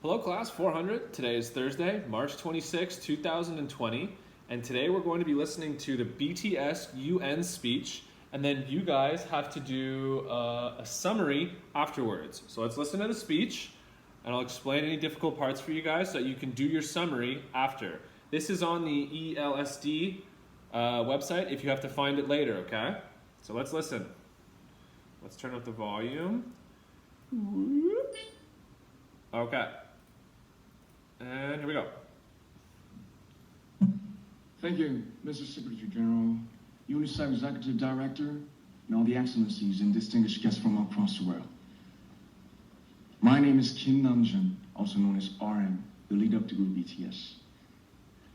Hello class 400. Today is Thursday, March 26, 2020, and today we're going to be listening to the BTS UN speech, and then you guys have to do a summary afterwards. So let's listen to the speech, and I'll explain any difficult parts for you guys so that you can do your summary after. This is on the ELSD website if you have to find it later, okay? So let's listen. Let's turn up the volume. Okay. And here we go. Thank you, Mr. Secretary General, UNICEF Executive Director, and all the excellencies and distinguished guests from across the world. My name is Kim Namjoon, also known as RM, the leader of the group BTS.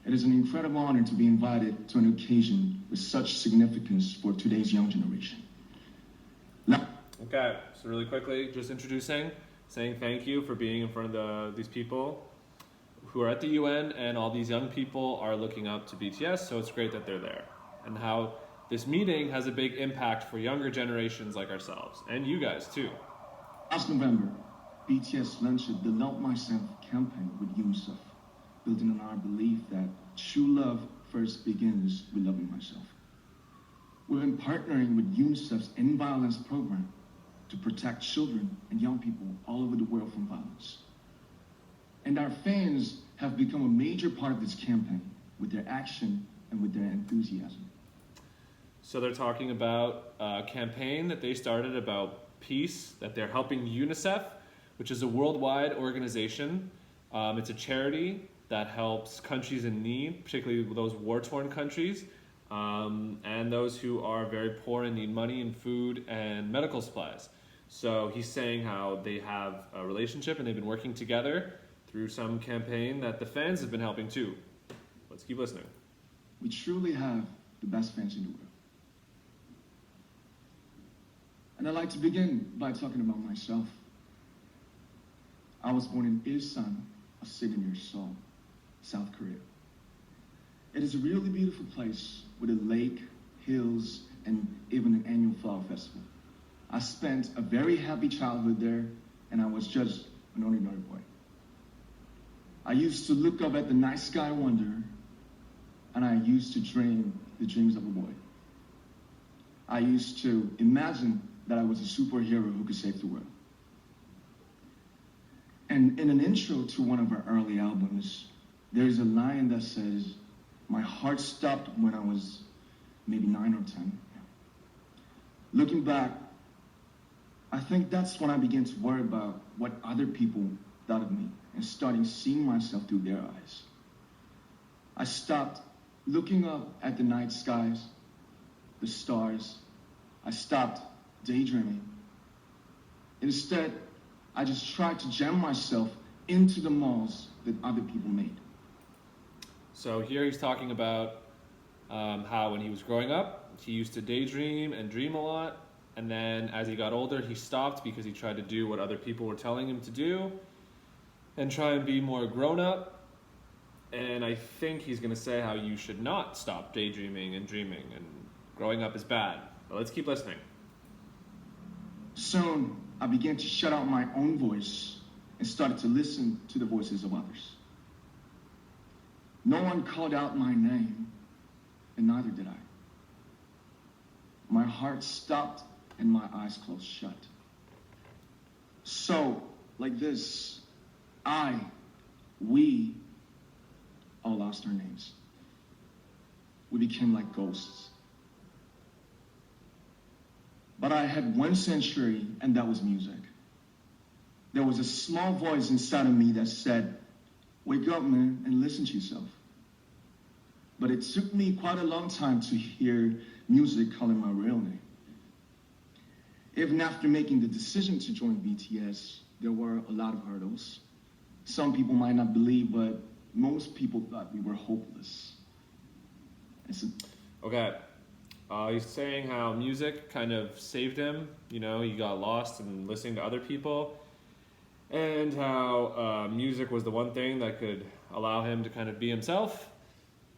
It is an incredible honor to be invited to an occasion with such significance for today's young generation. Okay, so really quickly, just introducing, saying thank you for being in front of these people who are at the UN, and all these young people are looking up to BTS, so it's great that they're there. And how this meeting has a big impact for younger generations like ourselves, and you guys too. Last November, BTS launched the Love Myself campaign with UNICEF, building on our belief that true love first begins with loving myself. We've been partnering with UNICEF's End Violence program to protect children and young people all over the world from violence. And our fans have become a major part of this campaign with their action and with their enthusiasm. So they're talking about a campaign that they started about peace, that they're helping UNICEF, which is a worldwide organization. It's a charity that helps countries in need, particularly those war-torn countries, and those who are very poor and need money and food and medical supplies. So he's saying how they have a relationship and they've been working together through some campaign that the fans have been helping too. Let's keep listening. We truly have the best fans in the world. And I'd like to begin by talking about myself. I was born in Ilsan, a city near Seoul, South Korea. It is a really beautiful place with a lake, hills, and even an annual flower festival. I spent a very happy childhood there, and I was just an ordinary boy. I used to look up at the night sky wonder, and I used to dream the dreams of a boy. I used to imagine that I was a superhero who could save the world. And in an intro to one of our early albums, there's a line that says, "My heart stopped when I was maybe 9 or 10. Looking back, I think that's when I began to worry about what other people thought of me and starting seeing myself through their eyes. I stopped looking up at the night skies, the stars. I stopped daydreaming. Instead, I just tried to jam myself into the malls that other people made." So here he's talking about how when he was growing up, he used to daydream and dream a lot. And then as he got older, he stopped because he tried to do what other people were telling him to do and try and be more grown up. And I think he's going to say how you should not stop daydreaming and dreaming, and growing up is bad. But let's keep listening. Soon, I began to shut out my own voice and started to listen to the voices of others. No one called out my name, and neither did I. My heart stopped and my eyes closed shut. So, like this, we all lost our names. We became like ghosts. But I had one sanctuary, and that was music. There was a small voice inside of me that said, "Wake up, man, and listen to yourself." But it took me quite a long time to hear music calling my real name. Even after making the decision to join BTS, there were a lot of hurdles. Some people might not believe, but most people thought we were hopeless. Okay. He's saying how music kind of saved him. You know, he got lost in listening to other people. And how music was the one thing that could allow him to kind of be himself.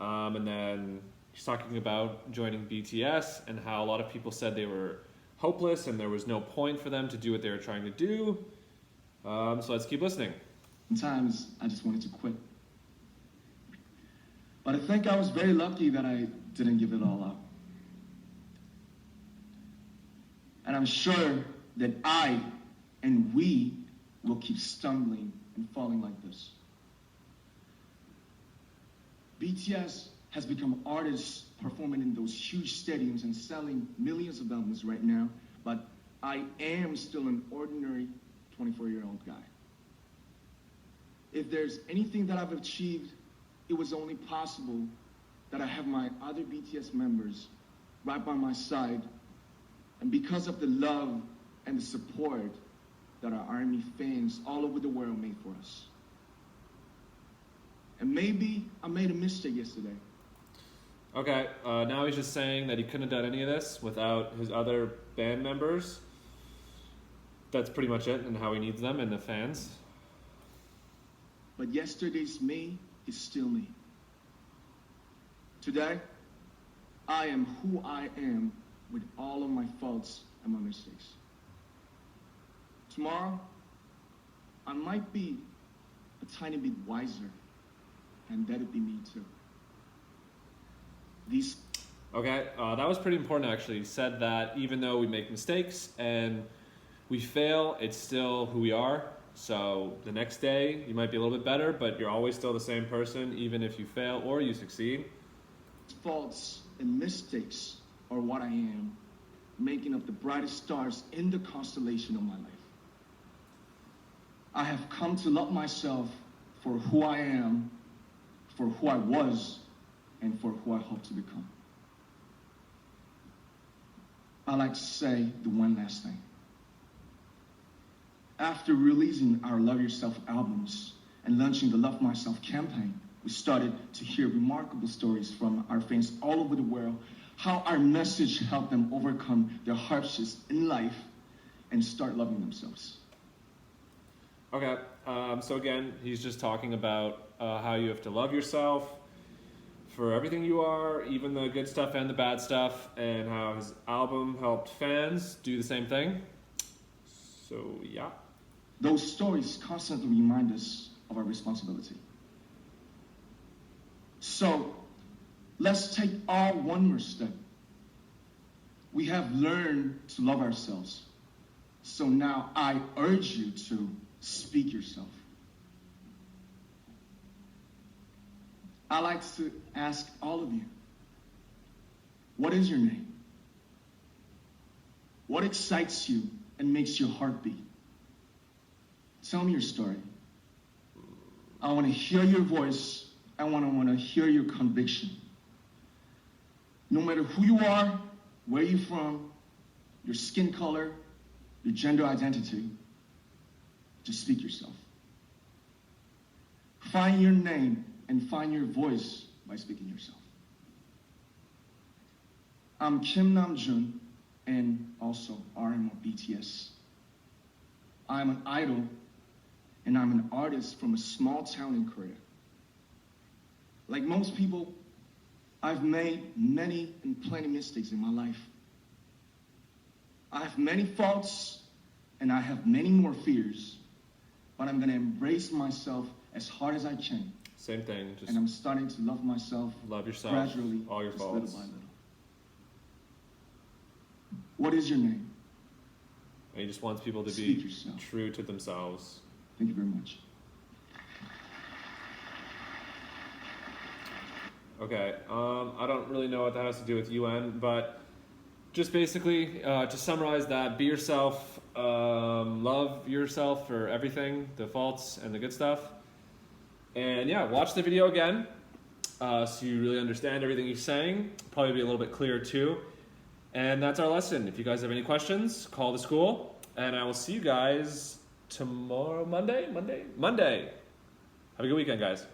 And then he's talking about joining BTS and how a lot of people said they were hopeless and there was no point for them to do what they were trying to do. So let's keep listening. Sometimes I just wanted to quit. But I think I was very lucky that I didn't give it all up. And I'm sure that I and we will keep stumbling and falling like this. BTS has become artists performing in those huge stadiums and selling millions of albums right now, but I am still an ordinary 24-year-old guy. If there's anything that I've achieved, it was only possible that I have my other BTS members right by my side, and because of the love and the support that our ARMY fans all over the world made for us. And maybe I made a mistake yesterday. Okay, now he's just saying that he couldn't have done any of this without his other band members. That's pretty much it, and how he needs them and the fans. But yesterday's me is still me. Today, I am who I am with all of my faults and my mistakes. Tomorrow, I might be a tiny bit wiser, and that'd be me too. Okay, that was pretty important actually. He said that even though we make mistakes and we fail, it's still who we are. So the next day, you might be a little bit better, but you're always still the same person, even if you fail or you succeed. Faults and mistakes are what I am, making up the brightest stars in the constellation of my life. I have come to love myself for who I am, for who I was, and for who I hope to become. I like to say the one last thing. After releasing our Love Yourself albums and launching the Love Myself campaign, we started to hear remarkable stories from our fans all over the world, how our message helped them overcome their hardships in life and start loving themselves. Okay, so again, he's just talking about how you have to love yourself for everything you are, even the good stuff and the bad stuff, and how his album helped fans do the same thing. So, yeah. Those stories constantly remind us of our responsibility. So, let's take all one more step. We have learned to love ourselves. So now I urge you to speak yourself. I like to ask all of you, what is your name? What excites you and makes your heart beat? Tell me your story. I want to hear your voice. I want to hear your conviction. No matter who you are, where you're from, your skin color, your gender identity, just speak yourself. Find your name and find your voice by speaking yourself. I'm Kim Namjoon and also RM of BTS. I'm an idol and I'm an artist from a small town in Korea. Like most people, I've made many and plenty mistakes in my life. I have many faults and I have many more fears, but I'm gonna embrace myself as hard as I can. Same thing. Just and I'm starting to love myself. Love yourself. Gradually, all your just faults. little by little. What is your name? And he just wants people to Speak be yourself. true to themselves. Thank you very much. Okay, I don't really know what that has to do with UN, but just basically to summarize that, be yourself, love yourself for everything, the faults and the good stuff. And yeah, watch the video again so you really understand everything he's saying. Probably be a little bit clearer too. And that's our lesson. If you guys have any questions, call the school. And I will see you guys tomorrow, Monday. Have a good weekend, guys.